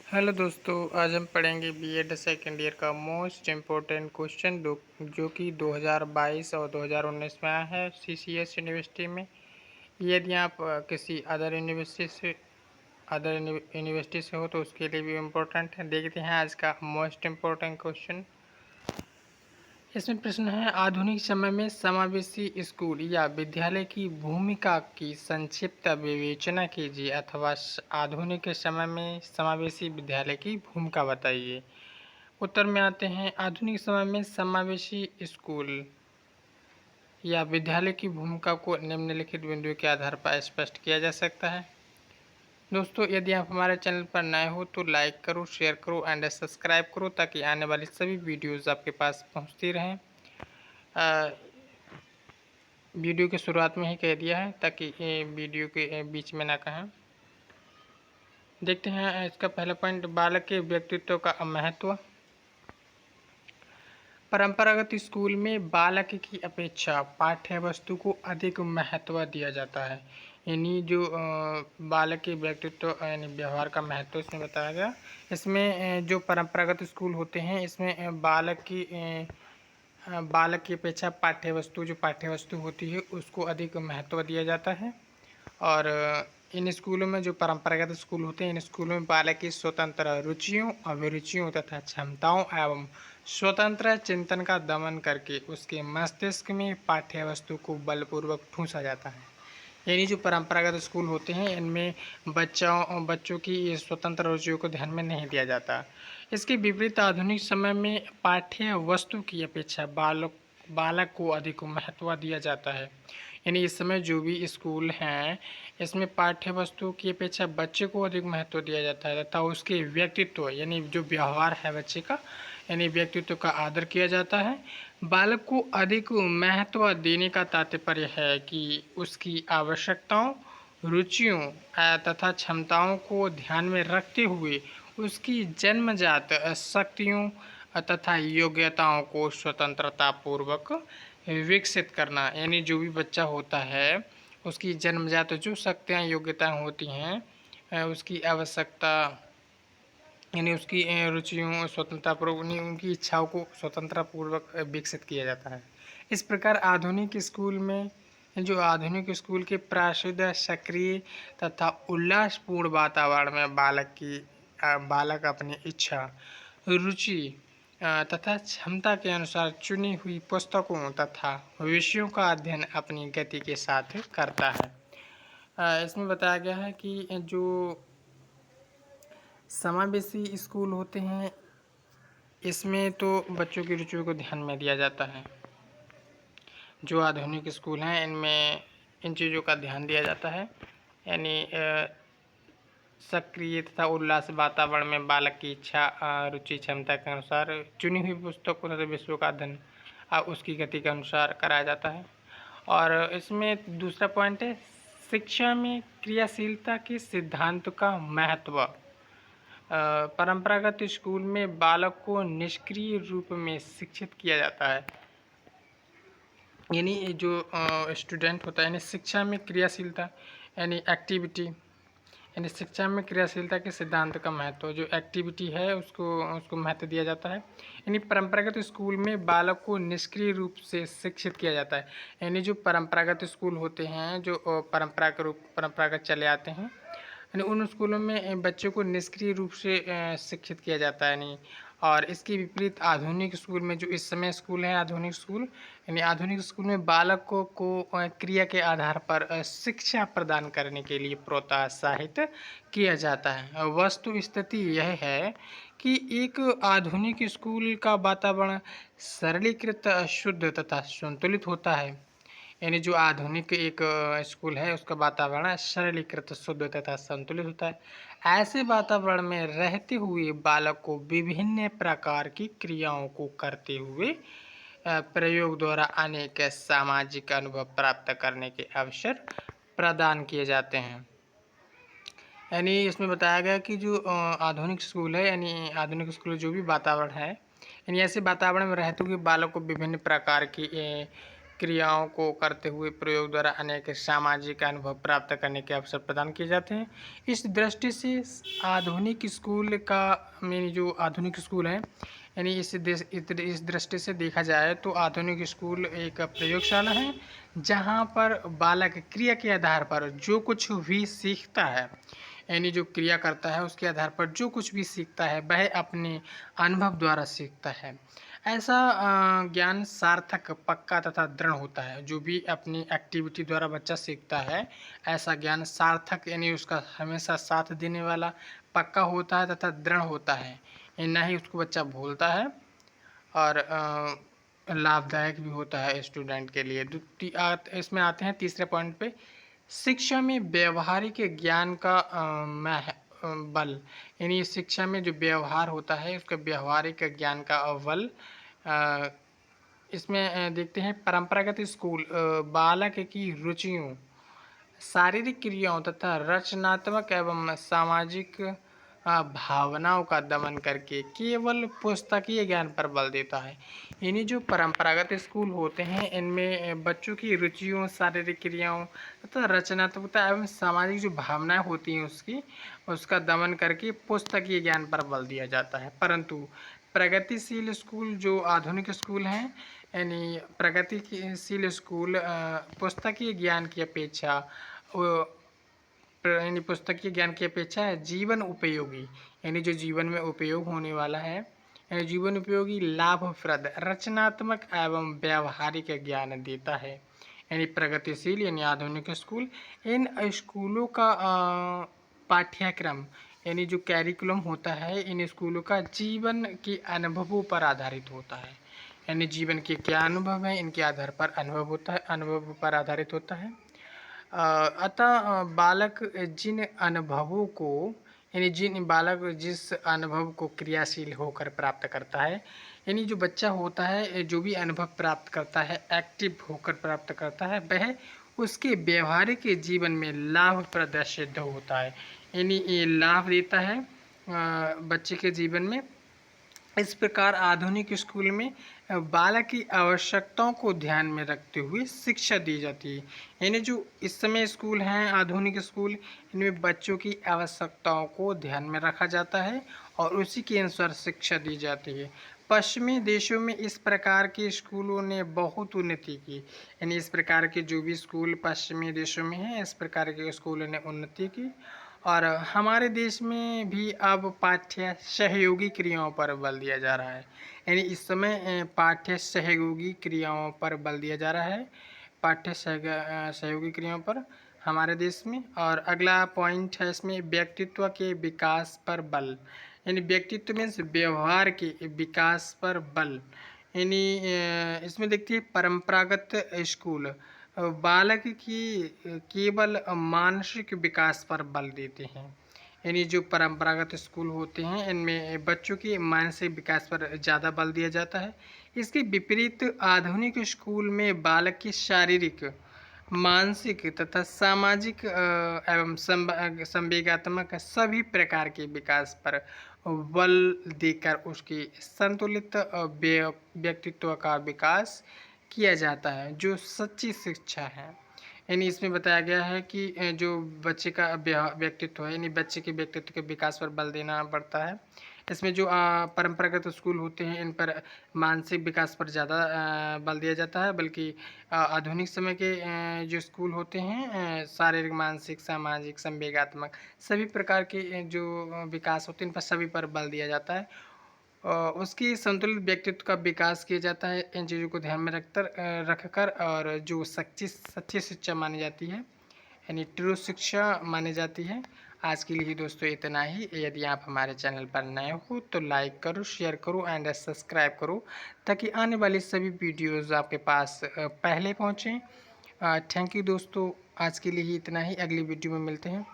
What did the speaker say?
Hello दोस्तों, आज हम पढ़ेंगे बीएड सेकेंड ईयर का मोस्ट इम्पोर्टेंट क्वेश्चन जो कि 2022 और 2019 में आया है सीसीएस यूनिवर्सिटी में। यदि आप किसी अदर यूनिवर्सिटी से हो तो उसके लिए भी इम्पोर्टेंट है। देखते हैं आज का मोस्ट इम्पोर्टेंट क्वेश्चन। इसमें प्रश्न है, आधुनिक समय में समावेशी स्कूल या विद्यालय की भूमिका की संक्षिप्त विवेचना कीजिए, अथवा आधुनिक समय में समावेशी विद्यालय की भूमिका बताइए। उत्तर में आते हैं, आधुनिक समय में समावेशी स्कूल या विद्यालय की भूमिका को निम्नलिखित बिंदुओं के आधार पर स्पष्ट किया जा सकता है। दोस्तों, यदि आप हमारे चैनल पर नए हो तो लाइक करो, शेयर करो एंड सब्सक्राइब करो ताकि आने वाली सभी वीडियोज़ आपके पास पहुंचती रहें। वीडियो की शुरुआत में ही कह दिया है ताकि ये वीडियो के बीच में ना कहें। देखते हैं इसका पहला पॉइंट, बालक के व्यक्तित्व का महत्व। परंपरागत स्कूल में बालक की अपेक्षा पाठ्य वस्तु को अधिक महत्व दिया जाता है। यानी जो बालक के व्यक्तित्व यानी व्यवहार का महत्व इसमें बताया गया। इसमें जो परंपरागत स्कूल होते हैं इसमें बालक की अपेक्षा जो पाठ्य वस्तु होती है उसको अधिक महत्व दिया जाता है। और इन स्कूलों में जो परंपरागत स्कूल होते हैं इन स्कूलों में बालक की स्वतंत्र रुचियों, अभिरुचियों तथा क्षमताओं एवं स्वतंत्र चिंतन का दमन करके उसके मस्तिष्क में पाठ्य वस्तु को बलपूर्वक ठूंसा जाता है। यानी जो परंपरागत स्कूल होते हैं इनमें बच्चों की स्वतंत्र रुचियों को ध्यान में नहीं दिया जाता। इसके विपरीत आधुनिक समय में पाठ्य वस्तु की अपेक्षा बालक को अधिक महत्व दिया जाता है। यानी इस समय जो भी स्कूल हैं इसमें पाठ्य वस्तु की अपेक्षा बच्चे को अधिक महत्व दिया जाता है तथा उसके व्यक्तित्व यानी जो व्यवहार है बच्चे का यानी व्यक्तित्व का आदर किया जाता है। बालक को अधिक महत्व देने का तात्पर्य है कि उसकी आवश्यकताओं, रुचियों तथा क्षमताओं को ध्यान में रखते हुए उसकी जन्मजात शक्तियों तथा योग्यताओं को स्वतंत्रता पूर्वक विकसित करना। यानी जो भी बच्चा होता है उसकी जन्मजात जो शक्तियाँ योग्यताएँ होती हैं उसकी आवश्यकता यानी उसकी रुचियों स्वतंत्रतापूर्वक उनकी इच्छाओं को स्वतंत्रतापूर्वक विकसित किया जाता है। इस प्रकार आधुनिक स्कूल के प्रसिद्ध, सक्रिय तथा उल्लासपूर्ण वातावरण में बालक अपनी इच्छा, रुचि तथा क्षमता के अनुसार चुनी हुई पुस्तकों तथा विषयों का अध्ययन अपनी गति के साथ करता है। इसमें बताया गया है कि जो समावेशी स्कूल होते हैं इसमें तो बच्चों की रुचियों को ध्यान में दिया जाता है। जो आधुनिक स्कूल हैं इनमें इन चीज़ों का ध्यान दिया जाता है। यानी सक्रिय तथा उल्लास वातावरण में बालक की इच्छा, रुचि, क्षमता के अनुसार चुनी हुई पुस्तकों तथा विषयों का अध्ययन उसकी गति के अनुसार कराया जाता है। और इसमें दूसरा पॉइंट है, शिक्षा में क्रियाशीलता के सिद्धांत का महत्व। परंपरागत स्कूल में बालक को निष्क्रिय रूप में शिक्षित किया जाता है। यानी जो स्टूडेंट होता है यानी शिक्षा में क्रियाशीलता यानी एक्टिविटी यानी शिक्षा में क्रियाशीलता के सिद्धांत का महत्व, जो एक्टिविटी है उसको महत्व दिया जाता है। यानी परंपरागत स्कूल में बालक को निष्क्रिय रूप से शिक्षित किया जाता है। यानी जो परंपरागत स्कूल होते हैं जो परंपरागत चले आते हैं यानी उन स्कूलों में बच्चों को निष्क्रिय रूप से शिक्षित किया जाता है। नहीं, और इसके विपरीत आधुनिक स्कूल में जो इस समय स्कूल है आधुनिक स्कूल यानी आधुनिक स्कूल में बालक को क्रिया के आधार पर शिक्षा प्रदान करने के लिए प्रोत्साहित किया जाता है। वस्तु स्थिति यह है कि एक आधुनिक स्कूल का वातावरण सरलीकृत, शुद्ध तथा संतुलित होता है। यानी जो आधुनिक एक स्कूल है उसका वातावरण सरलीकृत, शुद्ध तथा संतुलित होता है। ऐसे वातावरण में रहते हुए बालक को विभिन्न प्रकार की क्रियाओं को करते हुए प्रयोग द्वारा अनेक सामाजिक अनुभव प्राप्त करने के अवसर प्रदान किए जाते हैं। यानी इसमें बताया गया कि जो आधुनिक स्कूल है यानी आधुनिक स्कूल जो भी वातावरण है यानी ऐसे वातावरण में रहते हुए बालक को विभिन्न प्रकार की क्रियाओं को करते हुए प्रयोग द्वारा अनेक सामाजिक अनुभव प्राप्त करने के अवसर प्रदान किए जाते हैं। इस दृष्टि से आधुनिक स्कूल का मेन जो आधुनिक स्कूल है, यानी इस दृष्टि से देखा जाए तो आधुनिक स्कूल एक प्रयोगशाला है जहाँ पर बालक क्रिया के आधार पर जो कुछ भी सीखता है, यानी जो क्रिया करता है उसके आधार पर जो कुछ भी सीखता है वह अपने अनुभव द्वारा सीखता है। ऐसा ज्ञान सार्थक, पक्का तथा दृढ़ होता है। जो भी अपनी एक्टिविटी द्वारा बच्चा सीखता है, ऐसा ज्ञान सार्थक यानी उसका हमेशा साथ देने वाला, पक्का होता है तथा दृढ़ होता है। ना ही उसको बच्चा भूलता है और लाभदायक भी होता है स्टूडेंट के लिए। इसमें आते हैं तीसरे पॉइंट पे, शिक्षा में व्यवहारिक ज्ञान का बल, यानी शिक्षा में जो व्यवहार होता है उसका व्यवहारिक ज्ञान का बल। इसमें देखते हैं परंपरागत स्कूल बालक की रुचियों, शारीरिक क्रियाओं तथा रचनात्मक एवं सामाजिक भावनाओं का दमन करके केवल पुस्तकीय ज्ञान पर बल देता है। यानी जो परंपरागत स्कूल होते हैं इनमें बच्चों की रुचियों, शारीरिक क्रियाओं तथा रचनात्मकता एवं सामाजिक जो भावनाएं होती हैं उसका दमन करके पुस्तकीय ज्ञान पर बल दिया जाता है। परंतु प्रगतिशील स्कूल जो आधुनिक स्कूल हैं, यानी प्रगतिशील स्कूल पुस्तकीय ज्ञान की अपेक्षा यानी पुस्तकीय ज्ञान की अपेक्षा जीवन उपयोगी, यानी जो जीवन में उपयोग होने वाला है, यानी जीवन उपयोगी, लाभप्रद, रचनात्मक एवं व्यावहारिक ज्ञान देता है। यानी प्रगतिशील यानी आधुनिक स्कूल, इन स्कूलों का पाठ्यक्रम यानी जो कैरिकुलम होता है इन स्कूलों का जीवन के अनुभवों पर आधारित होता है। यानी जीवन के क्या अनुभव हैं इनके आधार पर अनुभव पर आधारित होता है। अतः बालक जिन अनुभवों को यानी जिस अनुभव को क्रियाशील होकर प्राप्त करता है, यानी जो बच्चा होता है जो भी अनुभव प्राप्त करता है, एक्टिव होकर प्राप्त करता है, वह उसके व्यवहारिक जीवन में लाभप्रद सिद्ध होता है। यानी ये लाभ देता है बच्चे के जीवन में। इस प्रकार आधुनिक स्कूल में बालक की आवश्यकताओं को ध्यान में रखते हुए शिक्षा दी जाती है। यानी जो इस समय स्कूल हैं आधुनिक स्कूल, इनमें बच्चों की आवश्यकताओं को ध्यान में रखा जाता है और उसी के अनुसार शिक्षा दी जाती है। पश्चिमी देशों में इस प्रकार के स्कूलों ने बहुत उन्नति की, यानी इस प्रकार के जो भी स्कूल पश्चिमी देशों में हैं इस प्रकार के स्कूलों ने उन्नति की। और हमारे देश में भी अब पाठ्य सहयोगी क्रियाओं पर बल दिया जा रहा है। यानी इस समय पाठ्य सहयोगी क्रियाओं पर बल दिया जा रहा है, पाठ्य सहयोगी क्रियाओं पर हमारे देश में। और अगला पॉइंट है इसमें व्यक्तित्व के विकास पर बल, यानी व्यक्तित्व मीन्स व्यवहार के विकास पर बल। यानी इसमें देखिए परंपरागत स्कूल बालक की केवल मानसिक विकास पर बल देते हैं। यानी जो परंपरागत स्कूल होते हैं इनमें बच्चों के मानसिक विकास पर ज़्यादा बल दिया जाता है। इसके विपरीत आधुनिक स्कूल में बालक की शारीरिक, मानसिक तथा सामाजिक एवं संवेगात्मक सभी प्रकार के विकास पर बल देकर उसकी संतुलित व्यक्तित्व का विकास किया जाता है, जो सच्ची शिक्षा है। यानी इसमें बताया गया है कि जो बच्चे का व्यक्तित्व है, यानी बच्चे के व्यक्तित्व के विकास पर बल देना पड़ता है। इसमें जो परंपरागत स्कूल होते हैं इन पर मानसिक विकास पर ज़्यादा बल दिया जाता है, बल्कि आधुनिक समय के जो स्कूल होते हैं शारीरिक, मानसिक, सामाजिक, संवेगात्मक सभी प्रकार के जो विकास होते हैं इन पर सभी पर बल दिया जाता है। उसकी संतुलित व्यक्तित्व का विकास किया जाता है इन चीज़ों को ध्यान में रखकर। और जो सच्ची शिक्षा मानी जाती है, यानी ट्रू शिक्षा मानी जाती है। आज के लिए दोस्तों इतना ही। यदि आप हमारे चैनल पर नए हो तो लाइक करो, शेयर करो एंड सब्सक्राइब करो, ताकि आने वाली सभी वीडियोज़ आपके पास पहले पहुँचें। थैंक यू दोस्तों, आज के लिए ही इतना ही। अगली वीडियो में मिलते हैं।